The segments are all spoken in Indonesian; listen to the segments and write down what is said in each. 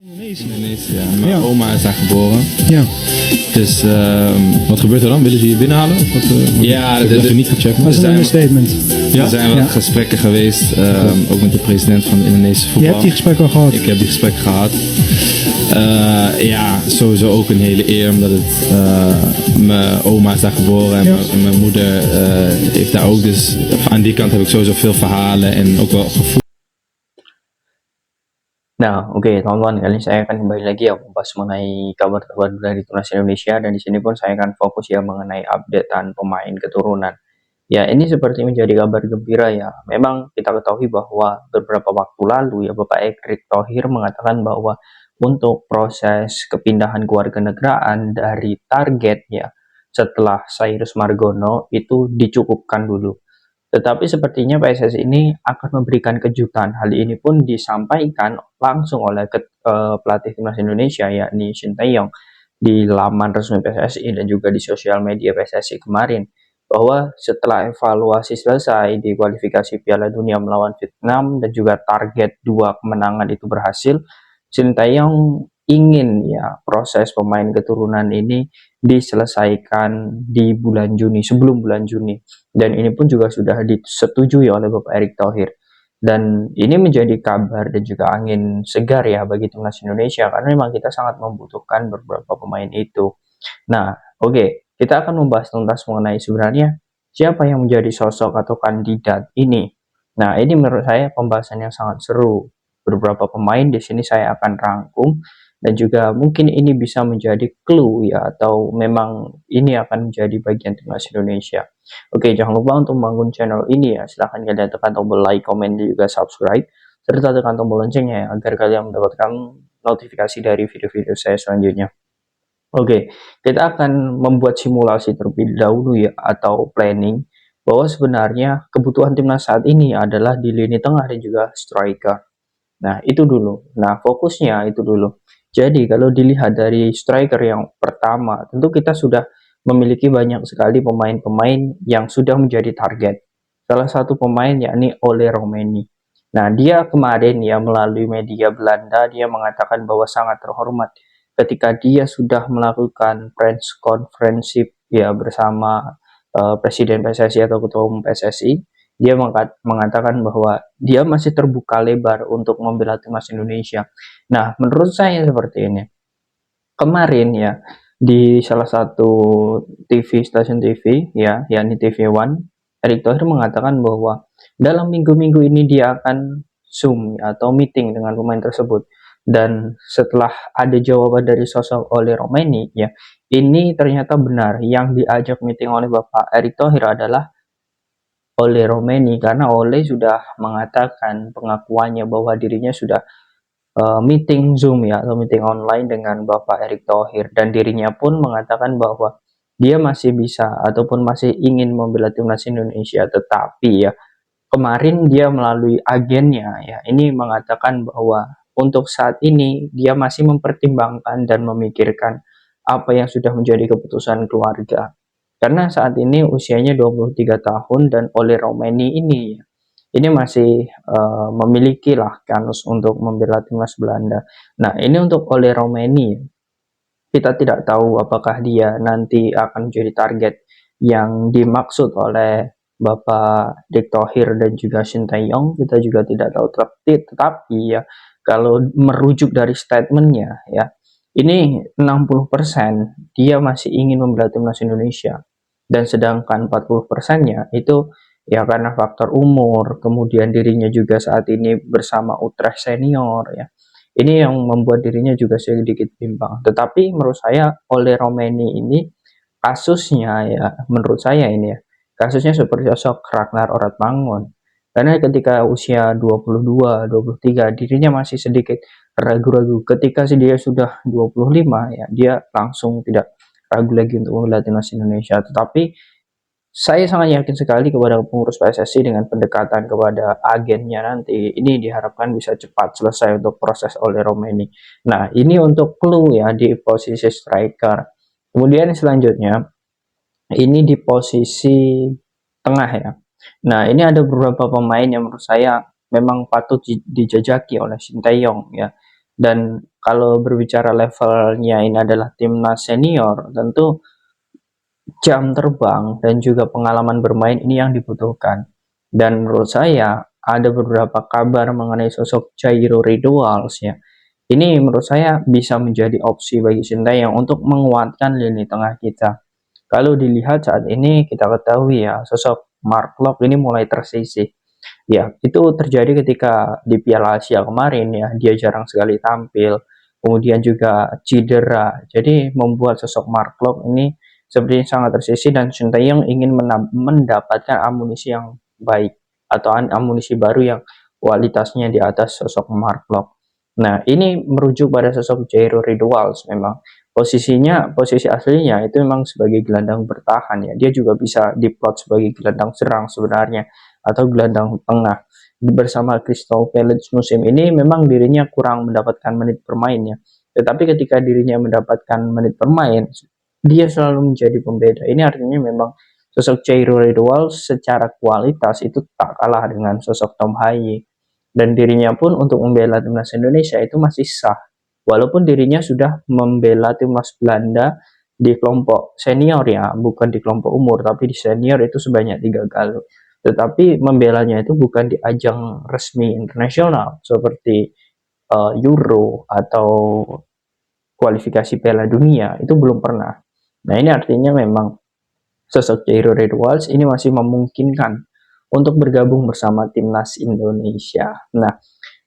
Indonesië. Mijn Ja. oma is daar geboren. Ja. Dus Wat gebeurt er dan? Willen ze je binnenhalen? Of wat, Ja, ik heb dat- even niet gecheckt. Dat is een zijn- understatement. Ja? er zijn wel Ja. gesprekken geweest, ook met de president van de Indonesische Je voetbal. hebt die gesprekken al gehad. Ik heb die gesprekken gehad. Ja, sowieso ook een hele eer, omdat het mijn oma is daar geboren en Ja. mijn moeder heeft daar ook. Dus aan die kant heb ik sowieso veel verhalen en ook wel gevoel. Nah, oke teman-teman, kali ini saya akan kembali lagi ya membahas mengenai kabar terbaru dari timnas Indonesia, dan di sini pun saya akan fokus ya mengenai updatean pemain keturunan. Ya, ini seperti menjadi kabar gembira ya. Memang kita ketahui bahwa beberapa waktu lalu ya Bapak Erick Thohir mengatakan bahwa untuk proses kepindahan kewarganegaraan dari target ya setelah Cyrus Margono itu dicukupkan dulu. Tetapi sepertinya PSSI ini akan memberikan kejutan. Hal ini pun disampaikan langsung oleh pelatih timnas Indonesia yakni Shin Tae-yong di laman resmi PSSI dan juga di sosial media PSSI kemarin, bahwa setelah evaluasi selesai di kualifikasi Piala Dunia melawan Vietnam dan juga target 2 kemenangan itu berhasil, Shin Tae-yong ingin ya proses pemain keturunan ini diselesaikan di bulan Juni, sebelum bulan Juni. Dan ini pun juga sudah disetujui oleh Bapak Erick Thohir. Dan ini menjadi kabar dan juga angin segar ya bagi timnas Indonesia, karena memang kita sangat membutuhkan beberapa pemain itu. Nah, oke, kita akan membahas tuntas mengenai sebenarnya siapa yang menjadi sosok atau kandidat ini. Nah, ini menurut saya pembahasan yang sangat seru. Beberapa pemain di sini saya akan rangkum, dan juga mungkin ini bisa menjadi clue ya, atau memang ini akan menjadi bagian timnas Indonesia. Oke, jangan lupa untuk membangun channel ini ya. Silahkan kalian tekan tombol like, komen, dan juga subscribe, serta tekan tombol loncengnya ya, agar kalian mendapatkan notifikasi dari video-video saya selanjutnya. Oke, kita akan membuat simulasi terlebih dahulu ya, atau planning, bahwa sebenarnya kebutuhan timnas saat ini adalah di lini tengah dan juga striker. Nah, itu dulu. Nah, fokusnya itu dulu. Jadi, kalau dilihat dari striker yang pertama, tentu kita sudah memiliki banyak sekali pemain-pemain yang sudah menjadi target. Salah satu pemain yakni Ole Romeni. Nah, dia kemarin ya melalui media Belanda, dia mengatakan bahwa sangat terhormat ketika dia sudah melakukan press conference ya bersama Presiden PSSI atau Ketua Umum PSSI. Dia mengatakan bahwa dia masih terbuka lebar untuk membela timnas Indonesia. Nah, menurut saya seperti ini. Kemarin ya, di salah satu stasiun TV ya, yakni TV One, Erick Thohir mengatakan bahwa dalam minggu-minggu ini dia akan Zoom ya, atau meeting dengan pemain tersebut. Dan setelah ada jawaban dari sosok Ole Romeni ya, ini ternyata benar, yang diajak meeting oleh Bapak Erick Thohir adalah Ole Romeni, karena Ole sudah mengatakan pengakuannya bahwa dirinya sudah meeting Zoom ya, atau meeting online dengan Bapak Erick Thohir, dan dirinya pun mengatakan bahwa dia masih bisa ataupun masih ingin membela timnas Indonesia. Tetapi ya kemarin dia melalui agennya ya ini mengatakan bahwa untuk saat ini dia masih mempertimbangkan dan memikirkan apa yang sudah menjadi keputusan keluarga. Karena saat ini usianya 23 tahun dan Ole Romeni ini masih memiliki lah kanus untuk membela timnas Belanda. Nah, ini untuk Ole Romeni, kita tidak tahu apakah dia nanti akan menjadi target yang dimaksud oleh Bapak Erick Thohir dan juga Shin Tae-yong. Kita juga tidak tahu, tetapi ya kalau merujuk dari statementnya ya, ini 60% dia masih ingin membela timnas Indonesia, dan sedangkan 40%-nya itu ya karena faktor umur, kemudian dirinya juga saat ini bersama Utrecht senior ya. Ini yang membuat dirinya juga sedikit bimbang. Tetapi menurut saya Ole Romeni ini kasusnya ya, menurut saya ini ya, kasusnya seperti sosok Ragnar Oratmangun. Karena ketika usia 22, 23, dirinya masih sedikit ragu-ragu. Ketika dia sudah 25 ya, dia langsung tidak ragu lagi untuk membela timnas Indonesia. Tetapi saya sangat yakin sekali kepada pengurus PSSI dengan pendekatan kepada agennya nanti, ini diharapkan bisa cepat selesai untuk proses Ole Romeni. Nah, ini untuk clue ya di posisi striker. Kemudian selanjutnya, ini di posisi tengah ya. Nah, ini ada beberapa pemain yang menurut saya memang patut dijajaki oleh Shin Tae-yong ya. Dan kalau berbicara levelnya ini adalah timnas senior, tentu jam terbang dan juga pengalaman bermain ini yang dibutuhkan. Dan menurut saya ada beberapa kabar mengenai sosok Jairo Riddle ya. Ini menurut saya bisa menjadi opsi bagi Sintayong untuk menguatkan lini tengah kita. Kalau dilihat saat ini kita ketahui ya, sosok Mark Locke ini mulai tersisih. Ya, itu terjadi ketika di Piala Asia kemarin ya, dia jarang sekali tampil. Kemudian juga cedera. Jadi membuat sosok Mark Locke ini sepertinya sangat tersisih dan Sintayong ingin mendapatkan amunisi yang baik atau amunisi baru yang kualitasnya di atas sosok Mark Locke. Nah, ini merujuk pada sosok Jairo Riddle memang. Posisi aslinya itu memang sebagai gelandang bertahan ya. Dia juga bisa diplot sebagai gelandang serang sebenarnya atau gelandang tengah. Bersama Crystal Palace musim ini memang dirinya kurang mendapatkan menit bermainnya. Tetapi ketika dirinya mendapatkan menit bermain, dia selalu menjadi pembeda. Ini artinya memang sosok Jairo Riddle secara kualitas itu tak kalah dengan sosok Tom Haye. Dan dirinya pun untuk membela timnas Indonesia itu masih sah. Walaupun dirinya sudah membela timnas Belanda di kelompok senior ya, bukan di kelompok umur, tapi di senior itu sebanyak 3 kali. Tetapi membelanya itu bukan di ajang resmi internasional seperti Euro atau kualifikasi Piala Dunia, itu belum pernah. Nah, ini artinya memang sosok Jairo Riddle ini masih memungkinkan untuk bergabung bersama timnas Indonesia. Nah,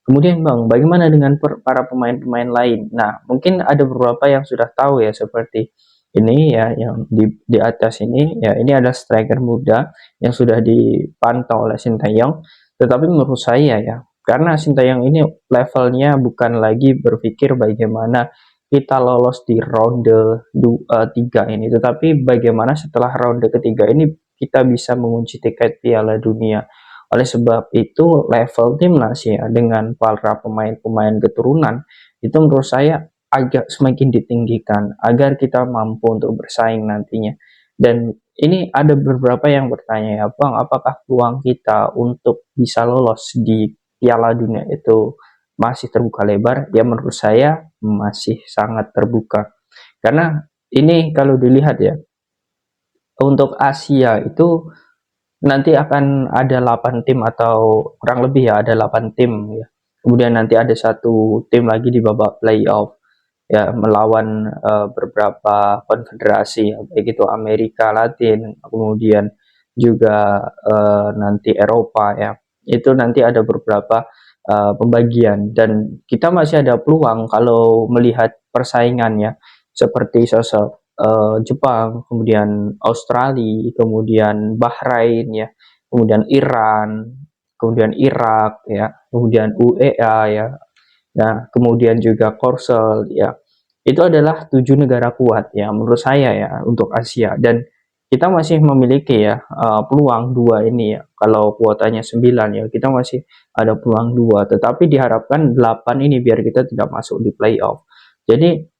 kemudian Bang, bagaimana dengan para pemain-pemain lain? Nah, mungkin ada beberapa yang sudah tahu ya, seperti ini ya, yang di atas ini ya, ini ada striker muda yang sudah dipantau oleh Sintayong. Tetapi menurut saya ya, karena Sintayong ini levelnya bukan lagi berpikir bagaimana kita lolos di ronde 3 ini, tetapi bagaimana setelah ronde ketiga ini kita bisa mengunci tiket Piala Dunia. Oleh sebab itu level timnas ya dengan para pemain-pemain keturunan itu menurut saya agak semakin ditinggikan agar kita mampu untuk bersaing nantinya. Dan ini ada beberapa yang bertanya ya, Bang, apakah peluang kita untuk bisa lolos di Piala Dunia itu masih terbuka lebar? Ya menurut saya masih sangat terbuka. Karena ini kalau dilihat ya, untuk Asia itu nanti akan ada 8 tim atau kurang lebih ya, ada 8 tim ya. Kemudian nanti ada satu tim lagi di babak playoff ya, melawan beberapa konfederasi ya, baik itu Amerika Latin, kemudian juga nanti Eropa ya. Itu nanti ada beberapa pembagian dan kita masih ada peluang kalau melihat persaingannya seperti sosok Jepang, kemudian Australia, kemudian Bahrain ya, kemudian Iran, kemudian Irak ya, kemudian UEA ya. Nah, kemudian juga Korsel ya. Itu adalah 7 negara kuat ya menurut saya ya untuk Asia, dan kita masih memiliki ya peluang 2 ini ya. Kalau kuotanya 9 ya, kita masih ada peluang 2, tetapi diharapkan 8 ini biar kita tidak masuk di playoff. Jadi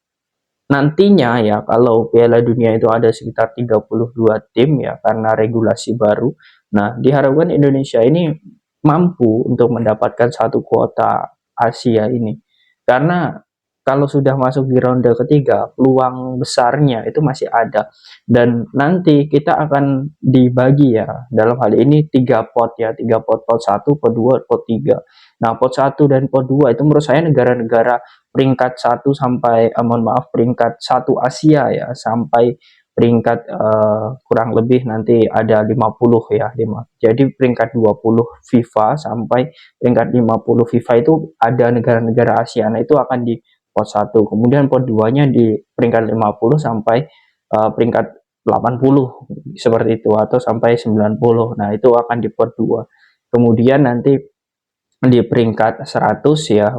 nantinya ya kalau Piala Dunia itu ada sekitar 32 tim ya karena regulasi baru. Nah, diharapkan Indonesia ini mampu untuk mendapatkan satu kuota Asia ini. Karena kalau sudah masuk di ronde ketiga, peluang besarnya itu masih ada. Dan nanti kita akan dibagi ya, dalam hal ini 3 pot ya, 3 pot, pot 1, pot 2, pot 3. Nah, pot 1 dan pot 2 itu menurut saya negara-negara peringkat 1 sampai mohon maaf, peringkat 1 Asia ya, sampai peringkat kurang lebih nanti ada 50 ya, jadi peringkat 20 FIFA sampai peringkat 50 FIFA itu ada negara-negara Asia. Nah, itu akan di pot 1. Kemudian pot 2-nya di peringkat 50 sampai peringkat 80 seperti itu, atau sampai 90. Nah, itu akan di pot 2. Kemudian nanti di peringkat 100 ya,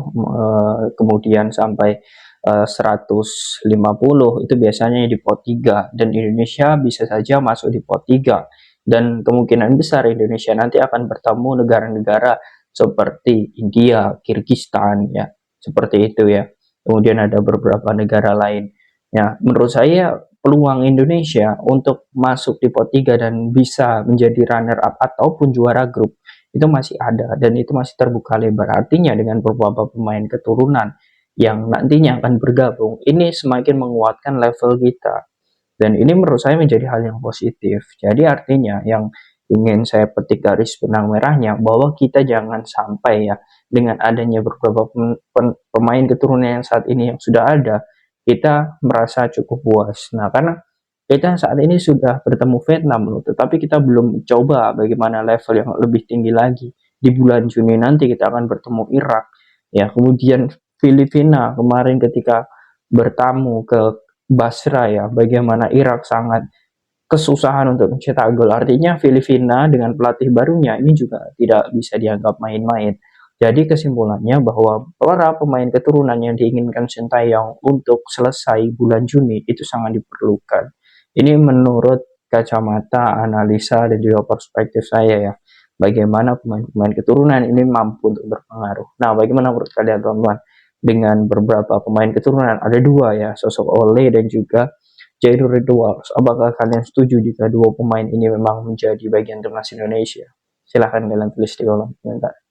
kemudian sampai 150 itu biasanya di pot 3, dan Indonesia bisa saja masuk di pot 3, dan kemungkinan besar Indonesia nanti akan bertemu negara-negara seperti India, Kirgistan ya, seperti itu ya. Kemudian ada beberapa negara lain ya. Menurut saya peluang Indonesia untuk masuk di pot 3 dan bisa menjadi runner up ataupun juara grup itu masih ada, dan itu masih terbuka lebar. Artinya dengan beberapa pemain keturunan yang nantinya akan bergabung, ini semakin menguatkan level kita. Dan ini menurut saya menjadi hal yang positif. Jadi artinya yang ingin saya petik garis benang merahnya bahwa kita jangan sampai ya dengan adanya beberapa pemain keturunan yang saat ini yang sudah ada, kita merasa cukup puas. Nah, karena kita saat ini sudah bertemu Vietnam loh, tetapi kita belum coba bagaimana level yang lebih tinggi lagi. Di bulan Juni nanti kita akan bertemu Irak, ya kemudian Filipina kemarin ketika bertamu ke Basra ya, bagaimana Irak sangat kesusahan untuk mencetak gol. Artinya Filipina dengan pelatih barunya ini juga tidak bisa dianggap main-main. Jadi kesimpulannya bahwa para pemain keturunan yang diinginkan Sintayong untuk selesai bulan Juni itu sangat diperlukan. Ini menurut kacamata analisa dan juga perspektif saya ya. Bagaimana pemain-pemain keturunan ini mampu untuk berpengaruh. Nah, bagaimana menurut kalian teman-teman? Dengan beberapa pemain keturunan, ada dua ya, sosok Ole dan juga Jairus Ridwan. Apakah kalian setuju jika dua pemain ini memang menjadi bagian timnas Indonesia? Silahkan kalian tulis di kolom komentar.